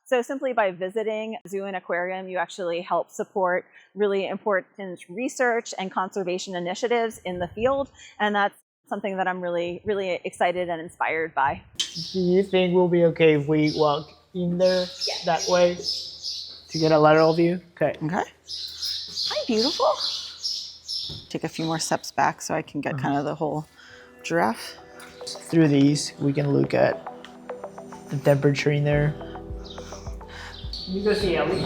So simply by visiting zoo and aquarium, you actually help support really important research and conservation initiatives in the field. And that's something that I'm really, really excited and inspired by. Do you think we'll be okay if we walk in there that way to get a lateral view? Okay. Okay. Hi, beautiful. Take a few more steps back so I can get kind of the whole giraffe. Through these, we can look at the temperature in there. You go see Ellie.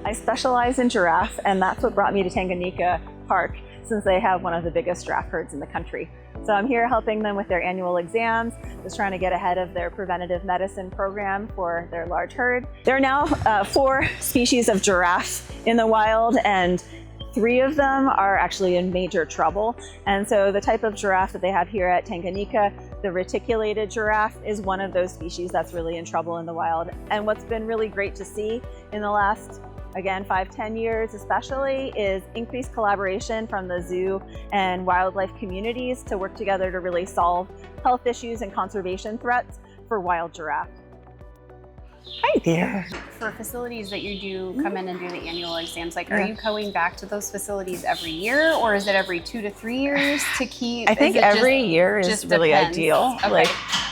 I specialize in giraffe, and that's what brought me to Tanganyika Park, since they have one of the biggest giraffe herds in the country. So I'm here helping them with their annual exams, just trying to get ahead of their preventative medicine program for their large herd. There are now 4 species of giraffe in the wild, and 3 of them are actually in major trouble. And so the type of giraffe that they have here at Tanganyika, the reticulated giraffe, is one of those species that's really in trouble in the wild. And what's been really great to see in the last, again, 5-10 years especially, is increased collaboration from the zoo and wildlife communities to work together to really solve health issues and conservation threats for wild giraffe. Hi there. For facilities that you do come in and do the annual exams, like, are you going back to those facilities every year, or is it every 2 to 3 years to keep? I think every year is really depends? ideal. Okay. Like,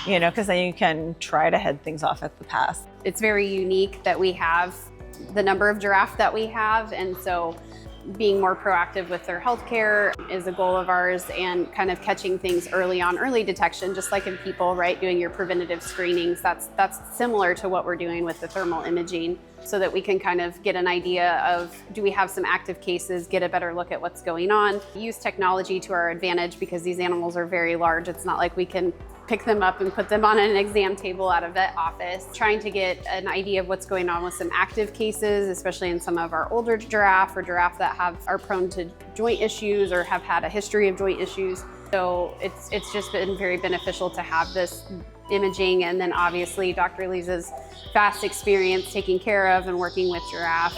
you know, because then you can try to head things off at the pass. It's very unique that we have the number of giraffe that we have, and so being more proactive with their healthcare is a goal of ours, and kind of catching things early on, early detection, just like in people, right? Doing your preventative screenings, that's similar to what we're doing with the thermal imaging, so that we can kind of get an idea of, do we have some active cases, get a better look at what's going on. Use technology to our advantage, because these animals are very large. It's not like we can pick them up and put them on an exam table at a vet office. Trying to get an idea of what's going on with some active cases, especially in some of our older giraffe, or giraffe that are prone to joint issues or have had a history of joint issues. So it's just been very beneficial to have this imaging, and then obviously Dr. Lisa's vast experience taking care of and working with giraffe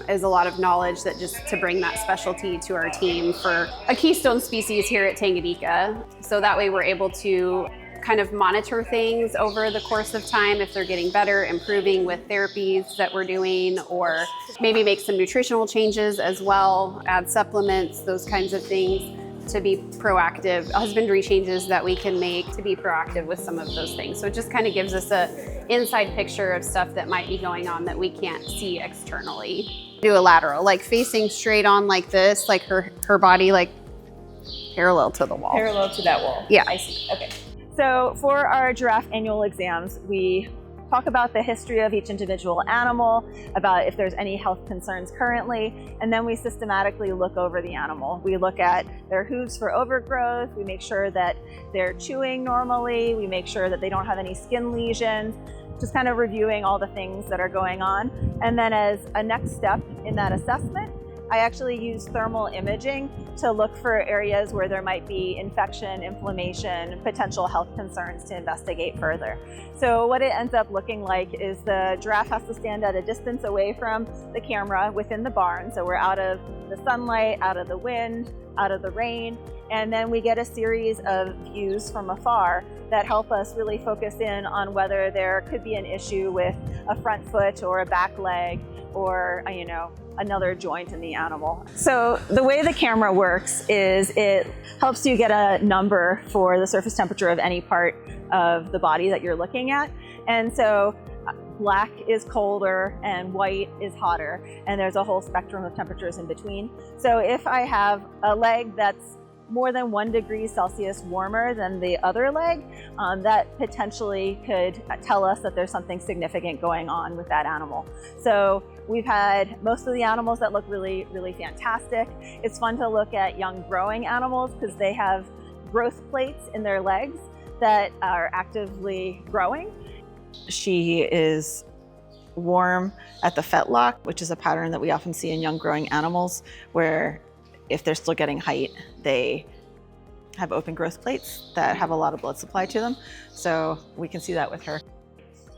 is a lot of knowledge, that just to bring that specialty to our team for a keystone species here at Tanganyika. So that way we're able to kind of monitor things over the course of time, if they're getting better, improving with therapies that we're doing, or maybe make some nutritional changes as well, add supplements, those kinds of things, to be proactive, husbandry changes that we can make to be proactive with some of those things. So it just kind of gives us a inside picture of stuff that might be going on that we can't see externally. Do a lateral, like facing straight on like this, like her body like parallel to the wall. Parallel to that wall. Yeah. I see. Okay. So for our giraffe annual exams, we talk about the history of each individual animal, about if there's any health concerns currently, and then we systematically look over the animal. We look at their hooves for overgrowth, we make sure that they're chewing normally, we make sure that they don't have any skin lesions, just kind of reviewing all the things that are going on. And then as a next step in that assessment, I actually use thermal imaging to look for areas where there might be infection, inflammation, potential health concerns to investigate further. So what it ends up looking like is the giraffe has to stand at a distance away from the camera within the barn. So we're out of the sunlight, out of the wind, out of the rain, and then we get a series of views from afar that help us really focus in on whether there could be an issue with a front foot or a back leg, or another joint in the animal. So the way the camera works is it helps you get a number for the surface temperature of any part of the body that you're looking at. And so black is colder and white is hotter, and there's a whole spectrum of temperatures in between. So if I have a leg that's more than 1 degree Celsius warmer than the other leg, that potentially could tell us that there's something significant going on with that animal. So we've had most of the animals that look really, really fantastic. It's fun to look at young growing animals because they have growth plates in their legs that are actively growing. She is warm at the fetlock, which is a pattern that we often see in young growing animals, where if they're still getting height, they have open growth plates that have a lot of blood supply to them. So we can see that with her.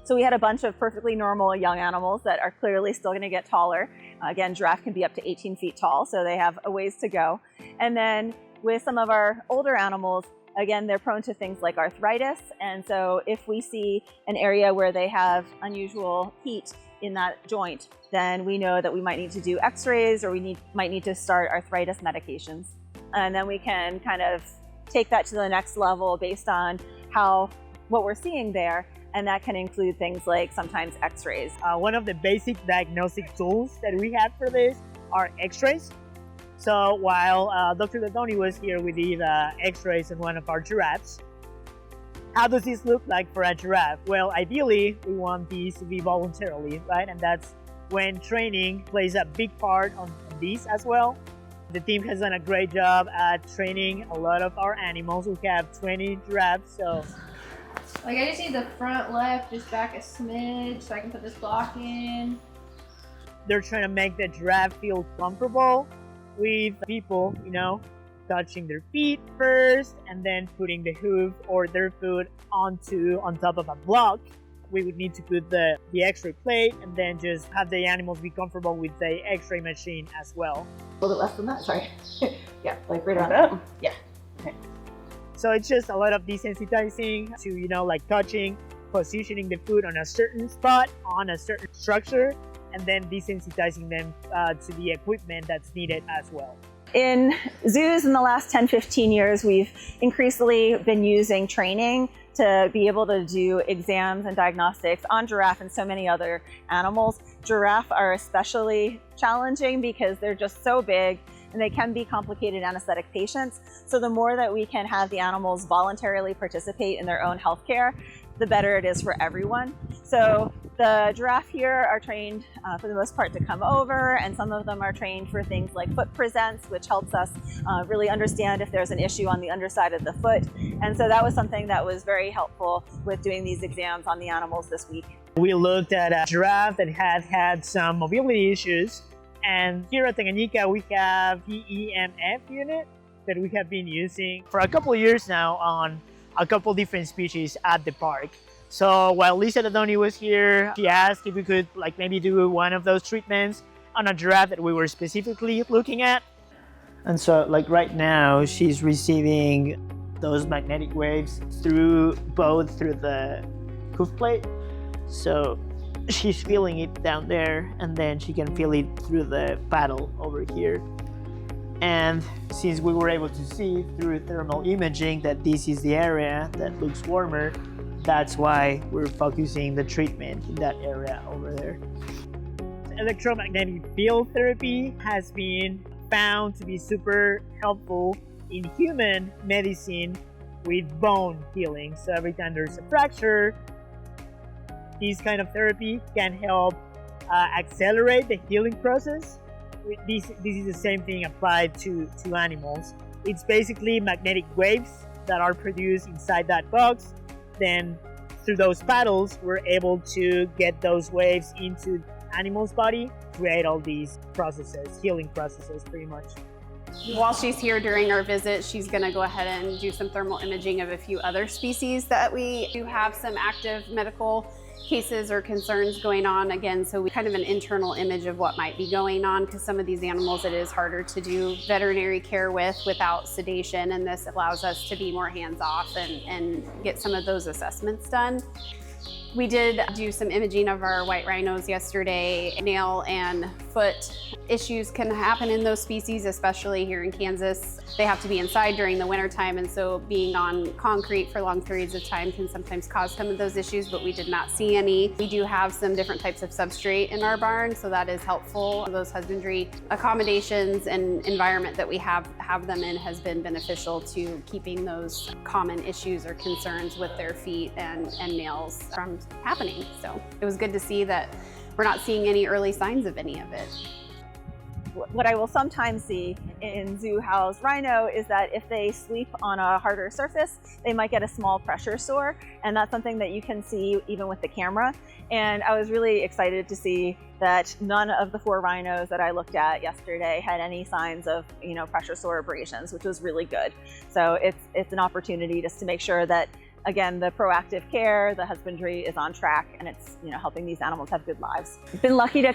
So we had a bunch of perfectly normal young animals that are clearly still going to get taller. Again, giraffe can be up to 18 feet tall, so they have a ways to go. And then with some of our older animals, again, they're prone to things like arthritis. And so if we see an area where they have unusual heat in that joint, then we know that we might need to do x-rays, or we might need to start arthritis medications. And then we can kind of take that to the next level based on what we're seeing there. And that can include things like sometimes x-rays. One of the basic diagnostic tools that we have for this are x-rays. So while Dr. Ladoni was here, we did x-rays on one of our giraffes. How does this look like for a giraffe? Well, ideally, we want these to be voluntarily, right? And that's when training plays a big part on these as well. The team has done a great job at training a lot of our animals. We have 20 giraffes, so. Like, I just need the front left just back a smidge so I can put this block in. They're trying to make the giraffe feel comfortable with people, touching their feet first and then putting the hoof or their foot on top of a block. We would need to put the x-ray plate and then just have the animals be comfortable with the x-ray machine as well. A little bit less than that, sorry. Yeah, like right around that. Yeah. Okay. So it's just a lot of desensitizing to, like touching, positioning the foot on a certain spot, on a certain structure, and then desensitizing them to the equipment that's needed as well. In zoos in the last 10-15 years, we've increasingly been using training to be able to do exams and diagnostics on giraffe and so many other animals. Giraffe are especially challenging because they're just so big and they can be complicated anesthetic patients. So the more that we can have the animals voluntarily participate in their own healthcare, the better it is for everyone. So the giraffe here are trained for the most part to come over, and some of them are trained for things like foot presents, which helps us really understand if there's an issue on the underside of the foot. And so that was something that was very helpful with doing these exams on the animals this week. We looked at a giraffe that had some mobility issues, and here at Tanganyika we have the PEMF unit that we have been using for a couple of years now on a couple different species at the park. So while Lisa Ladoni was here, she asked if we could maybe do one of those treatments on a giraffe that we were specifically looking at. And so right now she's receiving those magnetic waves through the hoof plate. So she's feeling it down there, and then she can feel it through the paddle over here. And since we were able to see through thermal imaging that this is the area that looks warmer, that's why we're focusing the treatment in that area over there. Electromagnetic field therapy has been found to be super helpful in human medicine with bone healing. So every time there's a fracture, this kind of therapy can help accelerate the healing process. This is the same thing applied to animals. It's basically magnetic waves that are produced inside that box. Then through those paddles, we're able to get those waves into animal's body, create all these processes, healing processes pretty much. While she's here during our visit, she's going to go ahead and do some thermal imaging of a few other species that we do have some active medical cases or concerns going on. Again, so we kind of an internal image of what might be going on, because some of these animals it is harder to do veterinary care without sedation, and this allows us to be more hands-off and get some of those assessments done. We did do some imaging of our white rhinos yesterday. Nail and foot issues can happen in those species, especially here in Kansas. They have to be inside during the wintertime, and so being on concrete for long periods of time can sometimes cause some of those issues, but we did not see any. We do have some different types of substrate in our barn, so that is helpful. Those husbandry accommodations and environment that we have them in has been beneficial to keeping those common issues or concerns with their feet and nails from happening. So it was good to see that we're not seeing any early signs of any of it. What I will sometimes see in zoo house rhino is that if they sleep on a harder surface, they might get a small pressure sore, and that's something that you can see even with the camera. And I was really excited to see that none of the 4 rhinos that I looked at yesterday had any signs of, pressure sore abrasions, which was really good. So it's an opportunity just to make sure that again, the proactive care, the husbandry is on track, and it's helping these animals have good lives. I've been lucky to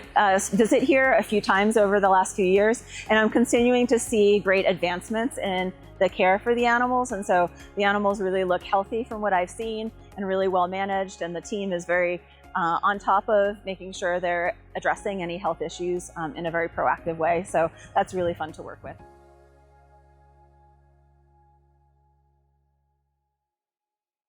visit here a few times over the last few years, and I'm continuing to see great advancements in the care for the animals. And so the animals really look healthy from what I've seen and really well managed, and the team is very on top of making sure they're addressing any health issues in a very proactive way. So that's really fun to work with.